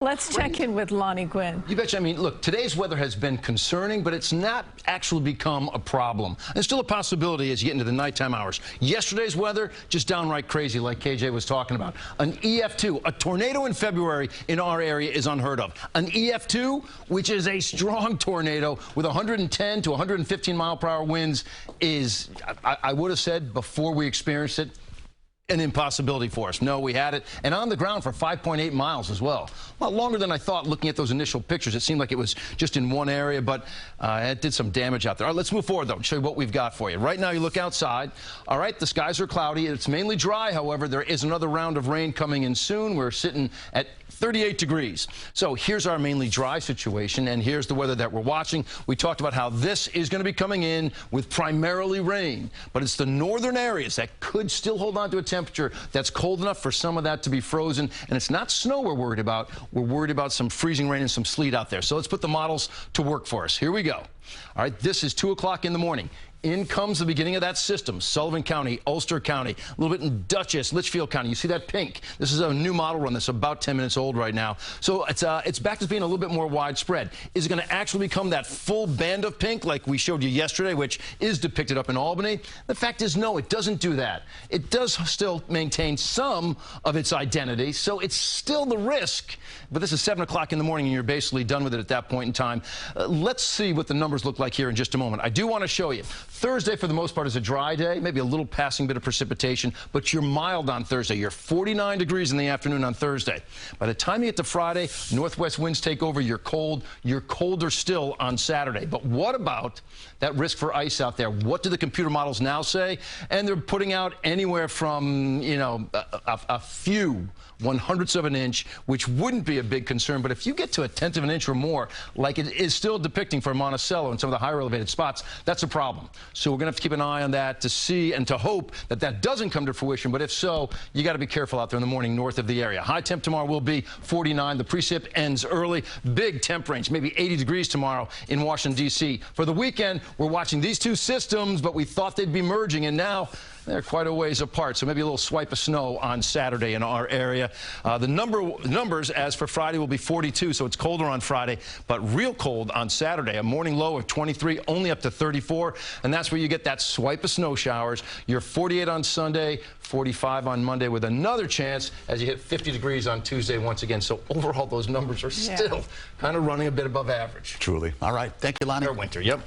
Let's check in with Lonnie, Quinn. You betcha. I mean, look, today's weather has been concerning, but it's not actually become a problem. There's still a possibility as you get into the nighttime hours. Yesterday's weather, just downright crazy, like KJ was talking about. An EF2, a tornado in February in our area is unheard of. An EF2, which is a strong tornado with 110 to 115 mile-per-hour winds, is, I would have said before we experienced it, an impossibility for us. No, we had it, and on the ground for 5.8 miles as well. A lot longer than I thought looking at those initial pictures. It seemed like it was just in one area, but it did some damage out there. All right, let's move forward, though, and show you what we've got for you. Right now, you look outside. All right, the skies are cloudy. It's mainly dry, however. There is another round of rain coming in soon. We're sitting at 38 degrees. So here's our mainly dry situation, and here's the weather that we're watching. We talked about how this is going to be coming in with primarily rain, but it's the northern areas that could still hold on to a temperature that's cold enough for some of that to be frozen. And it's not snow we're worried about. We're worried about some freezing rain and some sleet out there. So let's put the models to work for us. Here we go. All right, this is 2 o'clock in the morning. In comes the beginning of that system. Sullivan County, Ulster County, a little bit in Dutchess, Litchfield County. You see that pink? This is a new model run that's about 10 minutes old right now. So it's back to being a little bit more widespread. Is it going to actually become that full band of pink like we showed you yesterday, which is depicted up in Albany? The fact is, no, it doesn't do that. It does still maintain some of its identity, so it's still the risk. But this is 7 o'clock in the morning, and you're basically done with it at that point in time. Let's see what the numbers look like here in just a moment. I do want to show you. Thursday, for the most part, is a dry day, maybe a little passing bit of precipitation, but you're mild on Thursday. You're 49 degrees in the afternoon on Thursday. By the time you get to Friday, northwest winds take over. You're cold. You're colder still on Saturday. But what about that risk for ice out there? What do the computer models now say? And they're putting out anywhere from, you know, a few 1/100ths of an inch, which wouldn't be a big concern. But if you get to 1/10 of an inch or more, like it is still depicting for Monticello and some of the higher elevated spots, that's a problem. So we're going to have to keep an eye on that to see and to hope that that doesn't come to fruition. But if so, you got to be careful out there in the morning north of the area. High temp tomorrow will be 49. The precip ends early. Big temp range, maybe 80 degrees tomorrow in Washington, D.C. For the weekend, we're watching these two systems, but we thought they'd be merging, and now they're quite a ways apart, so maybe a little swipe of snow on Saturday in our area. The numbers, as for Friday, will be 42, so it's colder on Friday, but real cold on Saturday. A morning low of 23, only up to 34, and that's where you get that swipe of snow showers. You're 48 on Sunday, 45 on Monday, with another chance as you hit 50 degrees on Tuesday once again. So overall, those numbers are still kind of running a bit above average. Truly. All right. Thank you, Lonnie. Winter, yep.